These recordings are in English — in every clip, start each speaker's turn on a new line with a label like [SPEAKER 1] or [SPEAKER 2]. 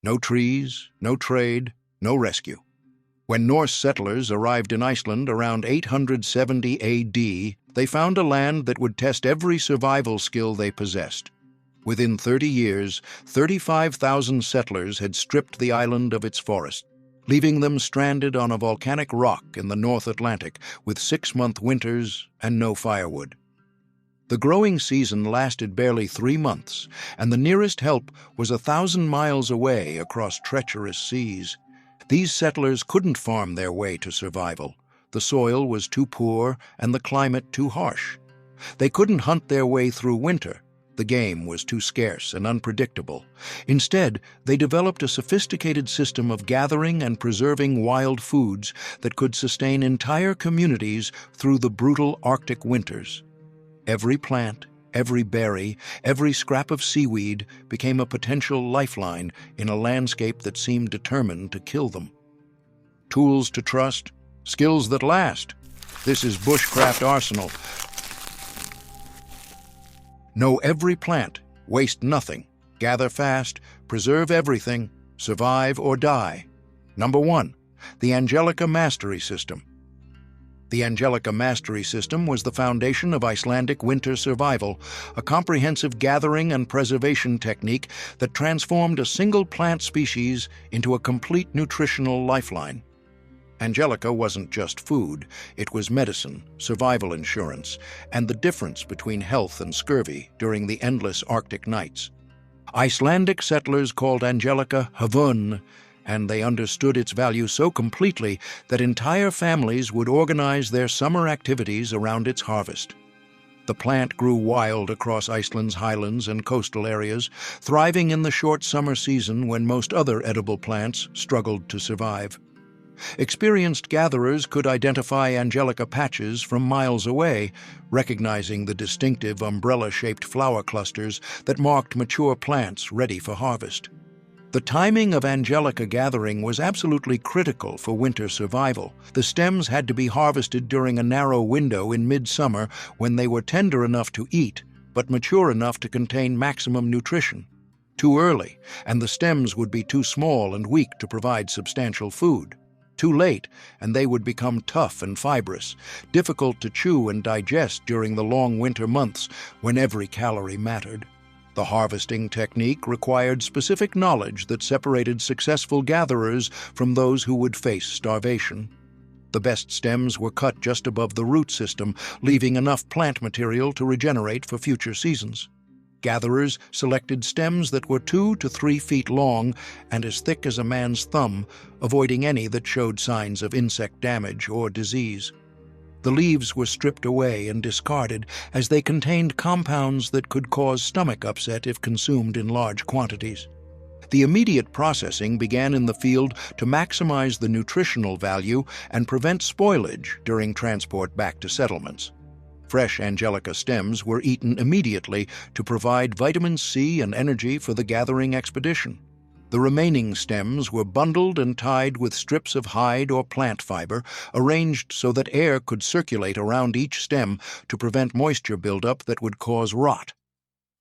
[SPEAKER 1] No trees, no trade, no rescue. When Norse settlers arrived in Iceland around 870 AD, they found a land that would test every survival skill they possessed. Within 30 years, 35,000 settlers had stripped the island of its forest, leaving them stranded on a volcanic rock in the North Atlantic with 6-month winters and no firewood. The growing season lasted barely 3 months, and the nearest help was 1,000 miles away across treacherous seas. These settlers couldn't farm their way to survival. The soil was too poor and the climate too harsh. They couldn't hunt their way through winter. The game was too scarce and unpredictable. Instead, they developed a sophisticated system of gathering and preserving wild foods that could sustain entire communities through the brutal Arctic winters. Every plant, every berry, every scrap of seaweed became a potential lifeline in a landscape that seemed determined to kill them. Tools to trust, skills that last. This is Bushcraft Arsenal. Know every plant, waste nothing, gather fast, preserve everything, survive or die. Number 1, the Angelica Mastery System. The Angelica Mastery System was the foundation of Icelandic winter survival, a comprehensive gathering and preservation technique that transformed a single plant species into a complete nutritional lifeline. Angelica wasn't just food, it was medicine, survival insurance, and the difference between health and scurvy during the endless Arctic nights. Icelandic settlers called Angelica havun, and they understood its value so completely that entire families would organize their summer activities around its harvest. The plant grew wild across Iceland's highlands and coastal areas, thriving in the short summer season when most other edible plants struggled to survive. Experienced gatherers could identify Angelica patches from miles away, recognizing the distinctive umbrella-shaped flower clusters that marked mature plants ready for harvest. The timing of Angelica gathering was absolutely critical for winter survival. The stems had to be harvested during a narrow window in midsummer when they were tender enough to eat, but mature enough to contain maximum nutrition. Too early, and the stems would be too small and weak to provide substantial food. Too late, and they would become tough and fibrous, difficult to chew and digest during the long winter months when every calorie mattered. The harvesting technique required specific knowledge that separated successful gatherers from those who would face starvation. The best stems were cut just above the root system, leaving enough plant material to regenerate for future seasons. Gatherers selected stems that were 2 to 3 feet long and as thick as a man's thumb, avoiding any that showed signs of insect damage or disease. The leaves were stripped away and discarded as they contained compounds that could cause stomach upset if consumed in large quantities. The immediate processing began in the field to maximize the nutritional value and prevent spoilage during transport back to settlements. Fresh Angelica stems were eaten immediately to provide vitamin C and energy for the gathering expedition. The remaining stems were bundled and tied with strips of hide or plant fiber, arranged so that air could circulate around each stem to prevent moisture buildup that would cause rot.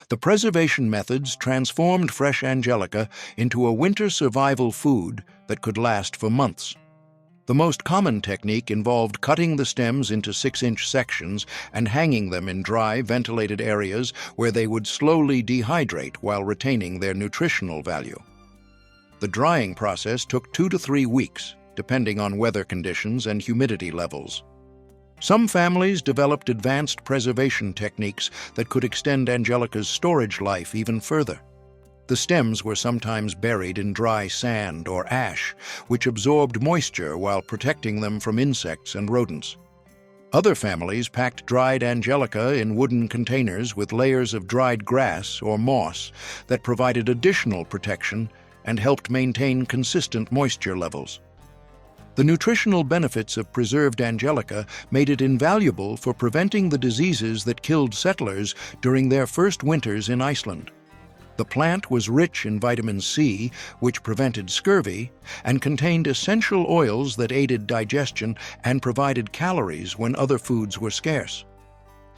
[SPEAKER 1] The preservation methods transformed fresh Angelica into a winter survival food that could last for months. The most common technique involved cutting the stems into 6-inch sections and hanging them in dry, ventilated areas where they would slowly dehydrate while retaining their nutritional value. The drying process took 2 to 3 weeks, depending on weather conditions and humidity levels. Some families developed advanced preservation techniques that could extend Angelica's storage life even further. The stems were sometimes buried in dry sand or ash, which absorbed moisture while protecting them from insects and rodents. Other families packed dried Angelica in wooden containers with layers of dried grass or moss that provided additional protection and helped maintain consistent moisture levels. The nutritional benefits of preserved Angelica made it invaluable for preventing the diseases that killed settlers during their first winters in Iceland. The plant was rich in vitamin C, which prevented scurvy, and contained essential oils that aided digestion and provided calories when other foods were scarce.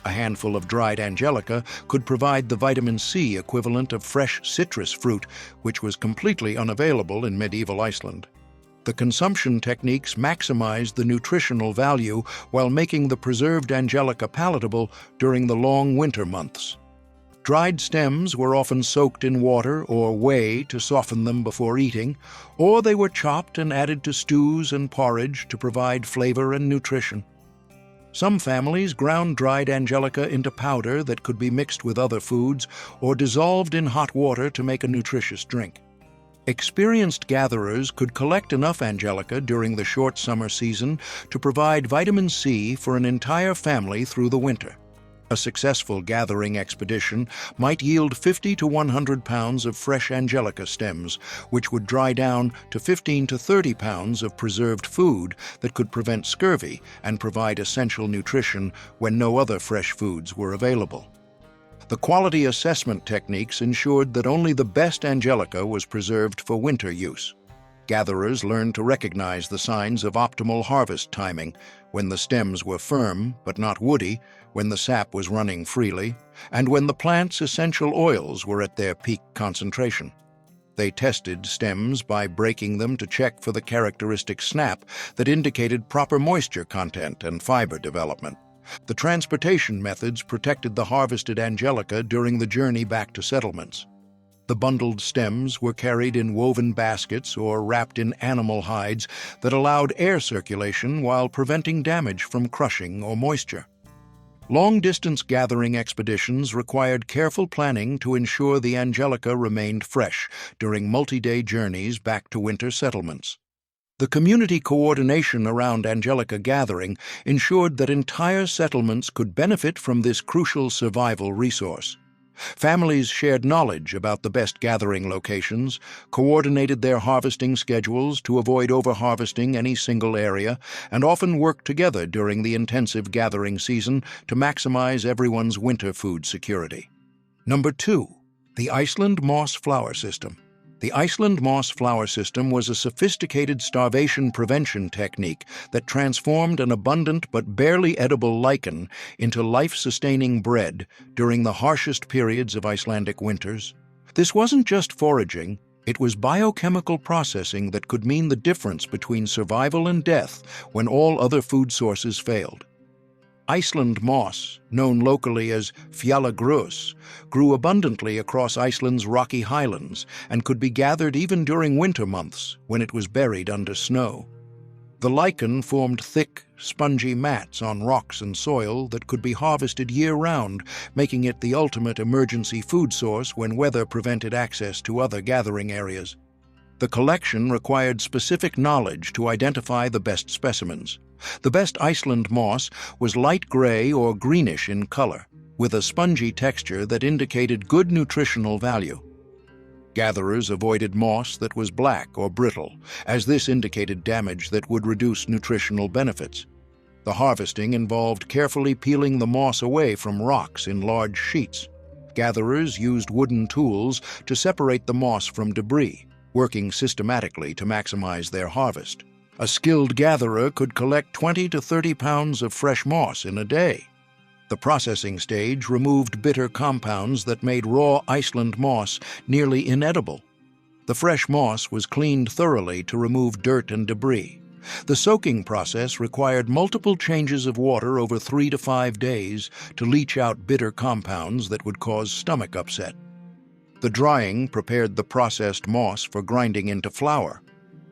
[SPEAKER 1] A handful of dried Angelica could provide the vitamin C equivalent of fresh citrus fruit, which was completely unavailable in medieval Iceland. The consumption techniques maximized the nutritional value while making the preserved Angelica palatable during the long winter months. Dried stems were often soaked in water or whey to soften them before eating, or they were chopped and added to stews and porridge to provide flavor and nutrition. Some families ground dried Angelica into powder that could be mixed with other foods or dissolved in hot water to make a nutritious drink. Experienced gatherers could collect enough Angelica during the short summer season to provide vitamin C for an entire family through the winter. A successful gathering expedition might yield 50 to 100 pounds of fresh Angelica stems, which would dry down to 15 to 30 pounds of preserved food that could prevent scurvy and provide essential nutrition when no other fresh foods were available. The quality assessment techniques ensured that only the best Angelica was preserved for winter use. Gatherers learned to recognize the signs of optimal harvest timing, when the stems were firm but not woody, when the sap was running freely, and when the plant's essential oils were at their peak concentration. They tested stems by breaking them to check for the characteristic snap that indicated proper moisture content and fiber development. The transportation methods protected the harvested Angelica during the journey back to settlements. The bundled stems were carried in woven baskets or wrapped in animal hides that allowed air circulation while preventing damage from crushing or moisture. Long-distance gathering expeditions required careful planning to ensure the Angelica remained fresh during multi-day journeys back to winter settlements. The community coordination around Angelica gathering ensured that entire settlements could benefit from this crucial survival resource. Families shared knowledge about the best gathering locations, coordinated their harvesting schedules to avoid overharvesting any single area, and often worked together during the intensive gathering season to maximize everyone's winter food security. Number 2. The Iceland Moss Flower System. The Iceland moss flower system was a sophisticated starvation prevention technique that transformed an abundant but barely edible lichen into life-sustaining bread during the harshest periods of Icelandic winters. This wasn't just foraging, it was biochemical processing that could mean the difference between survival and death when all other food sources failed. Iceland moss, known locally as fjallagrös, grew abundantly across Iceland's rocky highlands and could be gathered even during winter months when it was buried under snow. The lichen formed thick, spongy mats on rocks and soil that could be harvested year-round, making it the ultimate emergency food source when weather prevented access to other gathering areas. The collection required specific knowledge to identify the best specimens. The best Iceland moss was light gray or greenish in color, with a spongy texture that indicated good nutritional value. Gatherers avoided moss that was black or brittle, as this indicated damage that would reduce nutritional benefits. The harvesting involved carefully peeling the moss away from rocks in large sheets. Gatherers used wooden tools to separate the moss from debris, working systematically to maximize their harvest. A skilled gatherer could collect 20 to 30 pounds of fresh moss in a day. The processing stage removed bitter compounds that made raw Iceland moss nearly inedible. The fresh moss was cleaned thoroughly to remove dirt and debris. The soaking process required multiple changes of water over 3 to 5 days to leach out bitter compounds that would cause stomach upset. The drying prepared the processed moss for grinding into flour.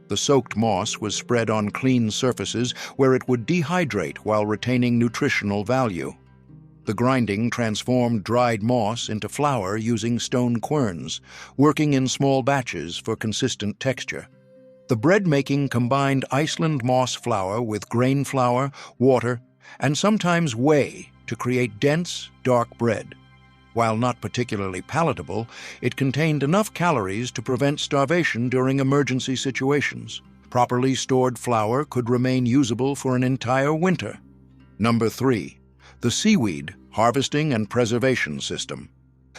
[SPEAKER 1] The soaked moss was spread on clean surfaces where it would dehydrate while retaining nutritional value. The grinding transformed dried moss into flour using stone querns, working in small batches for consistent texture. The bread making combined Iceland moss flour with grain flour, water, and sometimes whey to create dense, dark bread. While not particularly palatable, it contained enough calories to prevent starvation during emergency situations. Properly stored flour could remain usable for an entire winter. Number 3. The Seaweed Harvesting and Preservation System.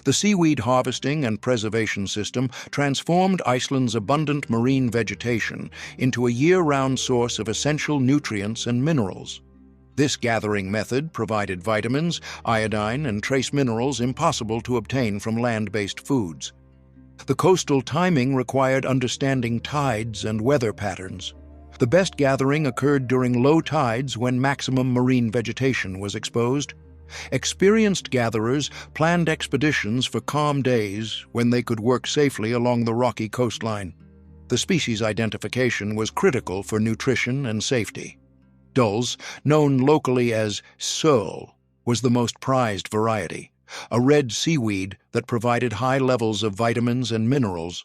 [SPEAKER 1] The seaweed harvesting and preservation system transformed Iceland's abundant marine vegetation into a year-round source of essential nutrients and minerals. This gathering method provided vitamins, iodine, and trace minerals impossible to obtain from land-based foods. The coastal timing required understanding tides and weather patterns. The best gathering occurred during low tides when maximum marine vegetation was exposed. Experienced gatherers planned expeditions for calm days when they could work safely along the rocky coastline. The species identification was critical for nutrition and safety. Dulse, known locally as sole, was the most prized variety, a red seaweed that provided high levels of vitamins and minerals.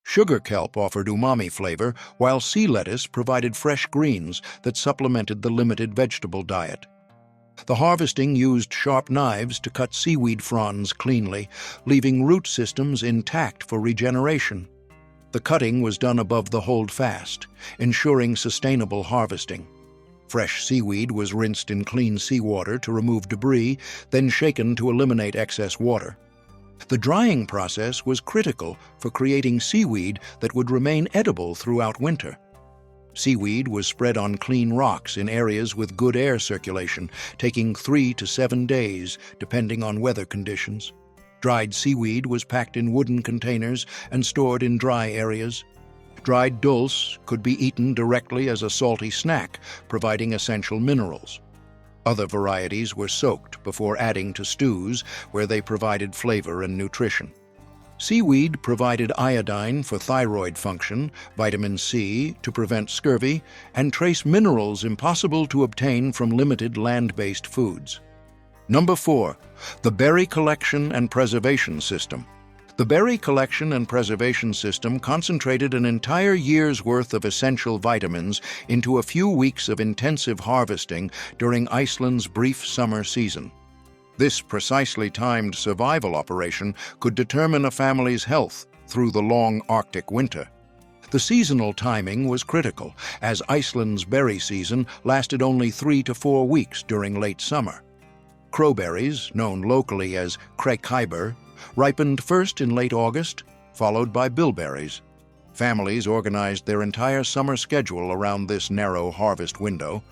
[SPEAKER 1] Sugar kelp offered umami flavor, while sea lettuce provided fresh greens that supplemented the limited vegetable diet. The harvesting used sharp knives to cut seaweed fronds cleanly, leaving root systems intact for regeneration. The cutting was done above the holdfast, ensuring sustainable harvesting. Fresh seaweed was rinsed in clean seawater to remove debris, then shaken to eliminate excess water. The drying process was critical for creating seaweed that would remain edible throughout winter. Seaweed was spread on clean rocks in areas with good air circulation, taking 3 to 7 days, depending on weather conditions. Dried seaweed was packed in wooden containers and stored in dry areas. Dried dulse could be eaten directly as a salty snack, providing essential minerals. Other varieties were soaked before adding to stews, where they provided flavor and nutrition. Seaweed provided iodine for thyroid function, vitamin C to prevent scurvy, and trace minerals impossible to obtain from limited land-based foods. Number 4. The Berry Collection and Preservation System. The berry collection and preservation system concentrated an entire year's worth of essential vitamins into a few weeks of intensive harvesting during Iceland's brief summer season. This precisely timed survival operation could determine a family's health through the long Arctic winter. The seasonal timing was critical, as Iceland's berry season lasted only 3 to 4 weeks during late summer. Crowberries, known locally as krækibor, ripened first in late August, followed by bilberries. Families organized their entire summer schedule around this narrow harvest window.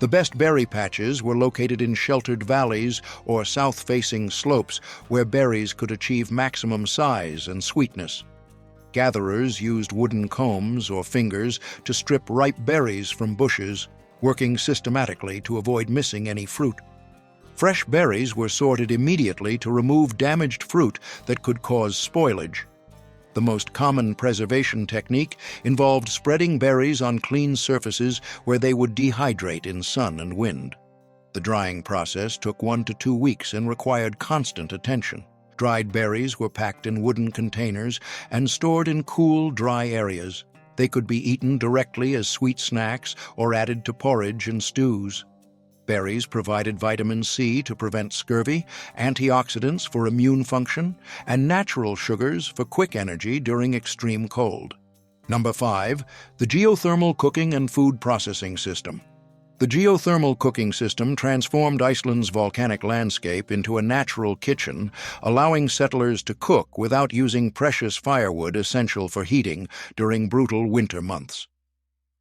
[SPEAKER 1] The best berry patches were located in sheltered valleys or south-facing slopes where berries could achieve maximum size and sweetness. Gatherers used wooden combs or fingers to strip ripe berries from bushes, working systematically to avoid missing any fruit. Fresh berries were sorted immediately to remove damaged fruit that could cause spoilage. The most common preservation technique involved spreading berries on clean surfaces where they would dehydrate in sun and wind. The drying process took 1 to 2 weeks and required constant attention. Dried berries were packed in wooden containers and stored in cool, dry areas. They could be eaten directly as sweet snacks or added to porridge and stews. Berries provided vitamin C to prevent scurvy, antioxidants for immune function, and natural sugars for quick energy during extreme cold. Number 5. The Geothermal Cooking and Food Processing System. The geothermal cooking system transformed Iceland's volcanic landscape into a natural kitchen, allowing settlers to cook without using precious firewood essential for heating during brutal winter months.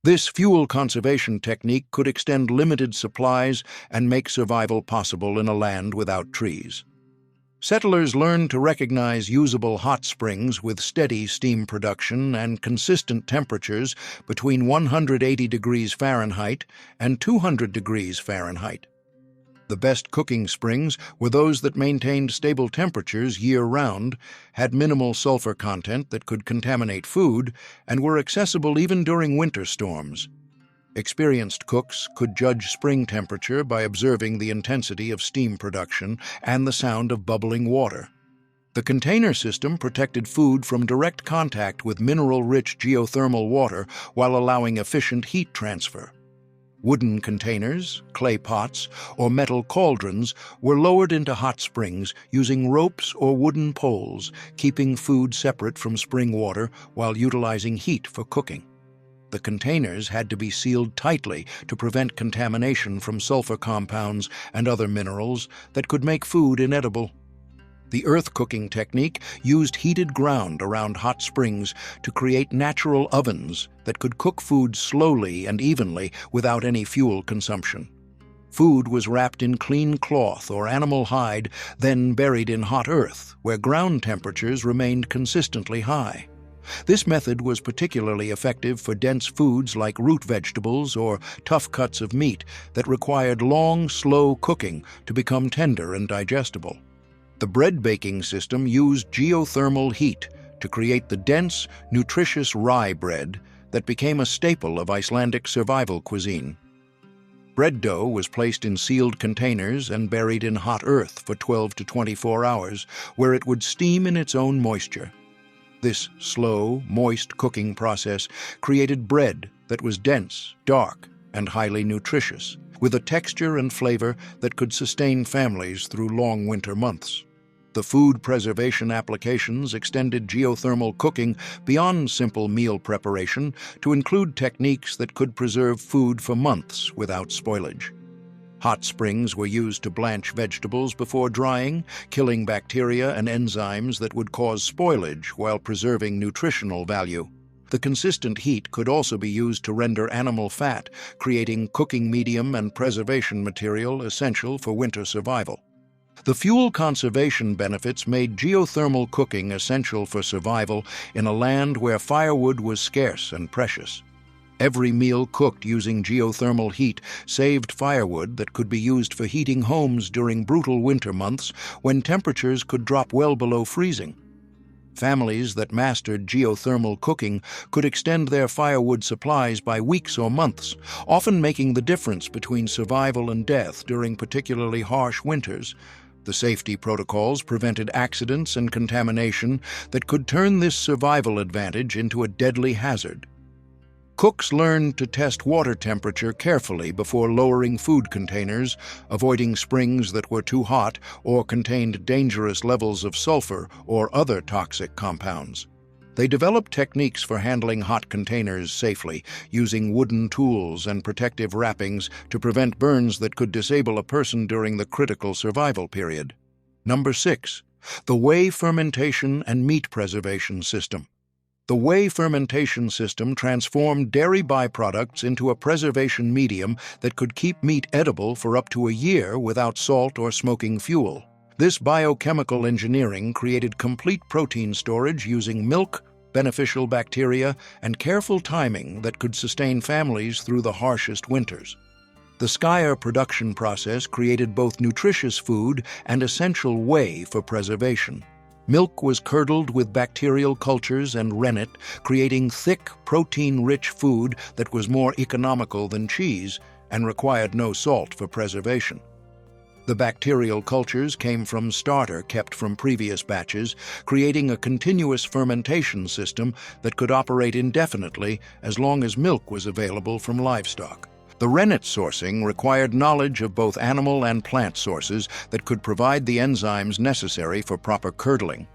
[SPEAKER 1] This fuel conservation technique could extend limited supplies and make survival possible in a land without trees. Settlers learned to recognize usable hot springs with steady steam production and consistent temperatures between 180 degrees Fahrenheit and 200 degrees Fahrenheit. The best cooking springs were those that maintained stable temperatures year-round, had minimal sulfur content that could contaminate food, and were accessible even during winter storms. Experienced cooks could judge spring temperature by observing the intensity of steam production and the sound of bubbling water. The container system protected food from direct contact with mineral-rich geothermal water while allowing efficient heat transfer. Wooden containers, clay pots, or metal cauldrons were lowered into hot springs using ropes or wooden poles, keeping food separate from spring water while utilizing heat for cooking. The containers had to be sealed tightly to prevent contamination from sulfur compounds and other minerals that could make food inedible. The earth cooking technique used heated ground around hot springs to create natural ovens that could cook food slowly and evenly without any fuel consumption. Food was wrapped in clean cloth or animal hide, then buried in hot earth, where ground temperatures remained consistently high. This method was particularly effective for dense foods like root vegetables or tough cuts of meat that required long, slow cooking to become tender and digestible. The bread baking system used geothermal heat to create the dense, nutritious rye bread that became a staple of Icelandic survival cuisine. Bread dough was placed in sealed containers and buried in hot earth for 12 to 24 hours, where it would steam in its own moisture. This slow, moist cooking process created bread that was dense, dark, and highly nutritious, with a texture and flavor that could sustain families through long winter months. The food preservation applications extended geothermal cooking beyond simple meal preparation to include techniques that could preserve food for months without spoilage. Hot springs were used to blanch vegetables before drying, killing bacteria and enzymes that would cause spoilage while preserving nutritional value. The consistent heat could also be used to render animal fat, creating cooking medium and preservation material essential for winter survival. The fuel conservation benefits made geothermal cooking essential for survival in a land where firewood was scarce and precious. Every meal cooked using geothermal heat saved firewood that could be used for heating homes during brutal winter months when temperatures could drop well below freezing. Families that mastered geothermal cooking could extend their firewood supplies by weeks or months, often making the difference between survival and death during particularly harsh winters. The safety protocols prevented accidents and contamination that could turn this survival advantage into a deadly hazard. Cooks learned to test water temperature carefully before lowering food containers, avoiding springs that were too hot or contained dangerous levels of sulfur or other toxic compounds. They developed techniques for handling hot containers safely, using wooden tools and protective wrappings to prevent burns that could disable a person during the critical survival period. Number 6. The Whey fermentation and meat preservation system. The Whey fermentation system transformed dairy byproducts into a preservation medium that could keep meat edible for up to a year without salt or smoking fuel. This biochemical engineering created complete protein storage using milk, beneficial bacteria, and careful timing that could sustain families through the harshest winters. The skyr production process created both nutritious food and essential whey for preservation. Milk was curdled with bacterial cultures and rennet, creating thick, protein-rich food that was more economical than cheese and required no salt for preservation. The bacterial cultures came from starter kept from previous batches, creating a continuous fermentation system that could operate indefinitely as long as milk was available from livestock. The rennet sourcing required knowledge of both animal and plant sources that could provide the enzymes necessary for proper curdling.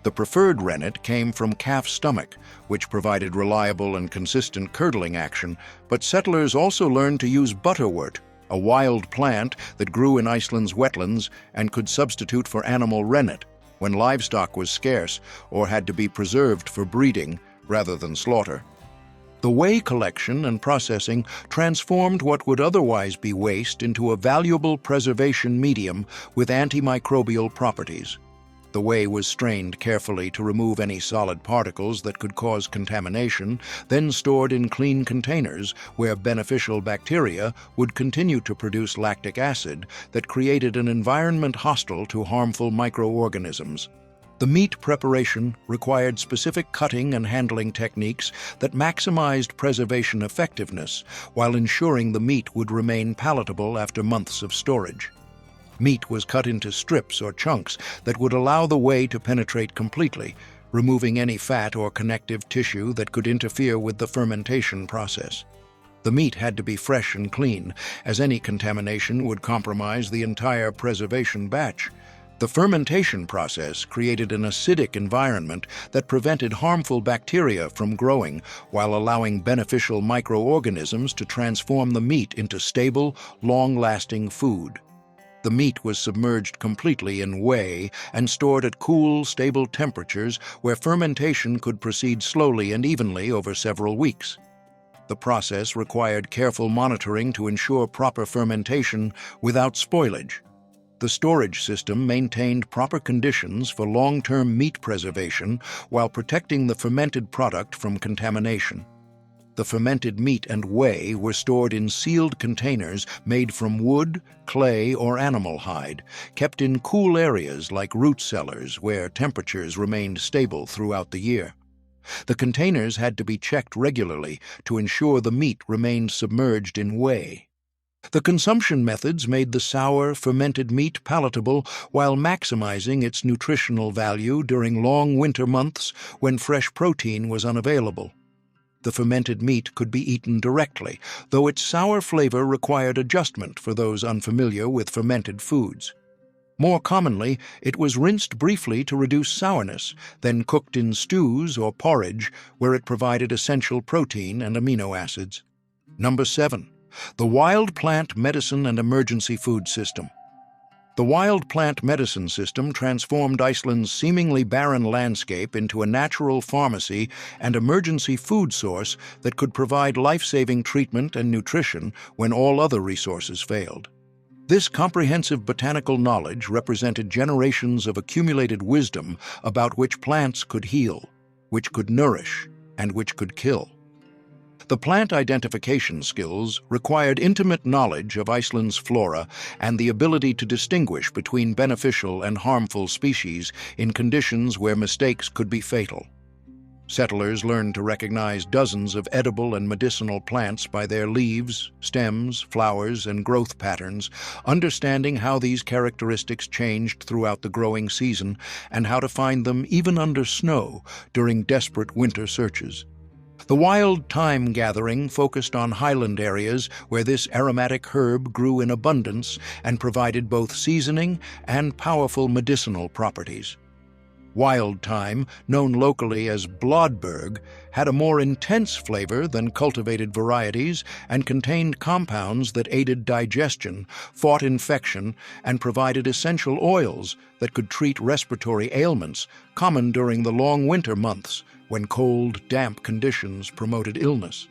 [SPEAKER 1] The preferred rennet came from calf stomach, which provided reliable and consistent curdling action, but settlers also learned to use butterwort, a wild plant that grew in Iceland's wetlands and could substitute for animal rennet when livestock was scarce or had to be preserved for breeding rather than slaughter. The whey collection and processing transformed what would otherwise be waste into a valuable preservation medium with antimicrobial properties. The whey was strained carefully to remove any solid particles that could cause contamination, then stored in clean containers where beneficial bacteria would continue to produce lactic acid that created an environment hostile to harmful microorganisms. The meat preparation required specific cutting and handling techniques that maximized preservation effectiveness while ensuring the meat would remain palatable after months of storage. Meat was cut into strips or chunks that would allow the whey to penetrate completely, removing any fat or connective tissue that could interfere with the fermentation process. The meat had to be fresh and clean, as any contamination would compromise the entire preservation batch. The fermentation process created an acidic environment that prevented harmful bacteria from growing while allowing beneficial microorganisms to transform the meat into stable, long-lasting food. The meat was submerged completely in whey and stored at cool, stable temperatures where fermentation could proceed slowly and evenly over several weeks. The process required careful monitoring to ensure proper fermentation without spoilage. The storage system maintained proper conditions for long-term meat preservation while protecting the fermented product from contamination. The fermented meat and whey were stored in sealed containers made from wood, clay, or animal hide, kept in cool areas like root cellars where temperatures remained stable throughout the year. The containers had to be checked regularly to ensure the meat remained submerged in whey. The consumption methods made the sour, fermented meat palatable while maximizing its nutritional value during long winter months when fresh protein was unavailable. The fermented meat could be eaten directly, though its sour flavor required adjustment for those unfamiliar with fermented foods. More commonly, it was rinsed briefly to reduce sourness, then cooked in stews or porridge where it provided essential protein and amino acids. Number 7. The Wild Plant Medicine and Emergency Food System. The wild plant medicine system transformed Iceland's seemingly barren landscape into a natural pharmacy and emergency food source that could provide life-saving treatment and nutrition when all other resources failed. This comprehensive botanical knowledge represented generations of accumulated wisdom about which plants could heal, which could nourish, and which could kill. The plant identification skills required intimate knowledge of Iceland's flora and the ability to distinguish between beneficial and harmful species in conditions where mistakes could be fatal. Settlers learned to recognize dozens of edible and medicinal plants by their leaves, stems, flowers, and growth patterns, understanding how these characteristics changed throughout the growing season and how to find them even under snow during desperate winter searches. The wild thyme gathering focused on highland areas where this aromatic herb grew in abundance and provided both seasoning and powerful medicinal properties. Wild thyme, known locally as blodberg, had a more intense flavor than cultivated varieties and contained compounds that aided digestion, fought infection, and provided essential oils that could treat respiratory ailments common during the long winter months when cold, damp conditions promoted illness.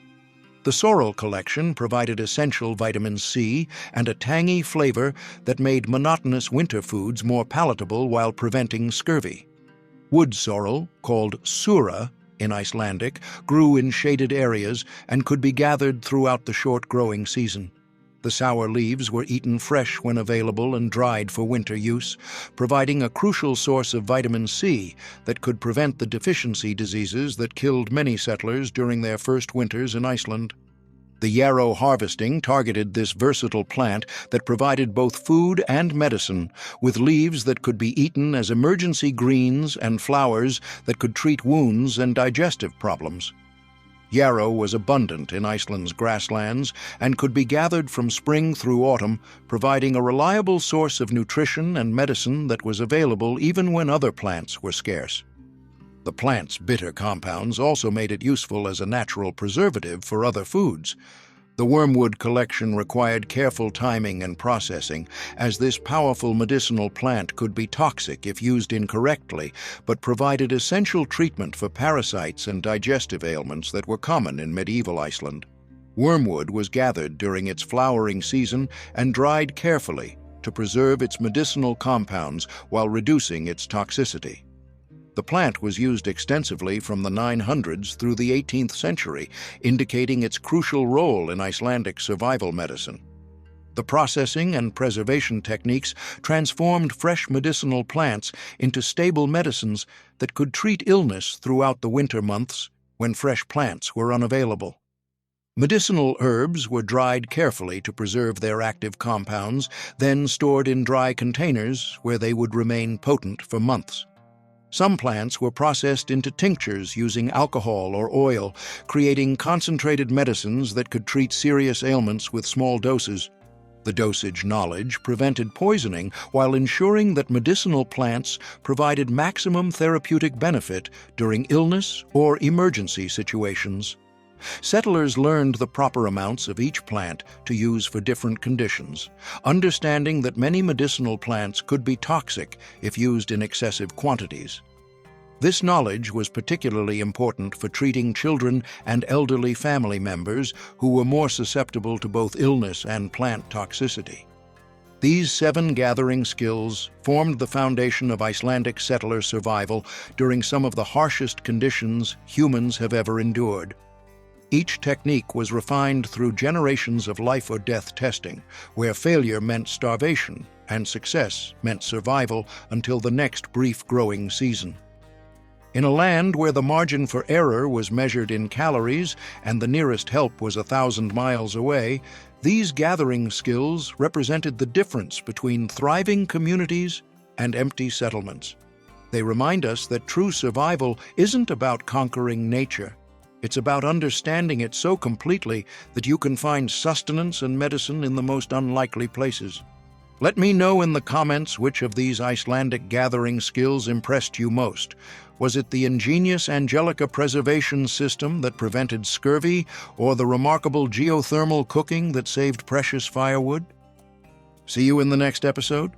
[SPEAKER 1] The sorrel collection provided essential vitamin C and a tangy flavor that made monotonous winter foods more palatable while preventing scurvy. Wood sorrel, called sura in Icelandic, grew in shaded areas and could be gathered throughout the short growing season. The sour leaves were eaten fresh when available and dried for winter use, providing a crucial source of vitamin C that could prevent the deficiency diseases that killed many settlers during their first winters in Iceland. The yarrow harvesting targeted this versatile plant that provided both food and medicine, with leaves that could be eaten as emergency greens and flowers that could treat wounds and digestive problems. Yarrow was abundant in Iceland's grasslands and could be gathered from spring through autumn, providing a reliable source of nutrition and medicine that was available even when other plants were scarce. The plant's bitter compounds also made it useful as a natural preservative for other foods. The wormwood collection required careful timing and processing, as this powerful medicinal plant could be toxic if used incorrectly, but provided essential treatment for parasites and digestive ailments that were common in medieval Iceland. Wormwood was gathered during its flowering season and dried carefully to preserve its medicinal compounds while reducing its toxicity. The plant was used extensively from the 900s through the 18th century, indicating its crucial role in Icelandic survival medicine. The processing and preservation techniques transformed fresh medicinal plants into stable medicines that could treat illness throughout the winter months when fresh plants were unavailable. Medicinal herbs were dried carefully to preserve their active compounds, then stored in dry containers where they would remain potent for months. Some plants were processed into tinctures using alcohol or oil, creating concentrated medicines that could treat serious ailments with small doses. The dosage knowledge prevented poisoning while ensuring that medicinal plants provided maximum therapeutic benefit during illness or emergency situations. Settlers learned the proper amounts of each plant to use for different conditions, understanding that many medicinal plants could be toxic if used in excessive quantities. This knowledge was particularly important for treating children and elderly family members who were more susceptible to both illness and plant toxicity. These 7 gathering skills formed the foundation of Icelandic settler survival during some of the harshest conditions humans have ever endured. Each technique was refined through generations of life or death testing, where failure meant starvation and success meant survival until the next brief growing season. In a land where the margin for error was measured in calories and the nearest help was 1,000 miles away, these gathering skills represented the difference between thriving communities and empty settlements. They remind us that true survival isn't about conquering nature. It's about understanding it so completely that you can find sustenance and medicine in the most unlikely places. Let me know in the comments which of these Icelandic gathering skills impressed you most. Was it the ingenious Angelica preservation system that prevented scurvy, or the remarkable geothermal cooking that saved precious firewood? See you in the next episode.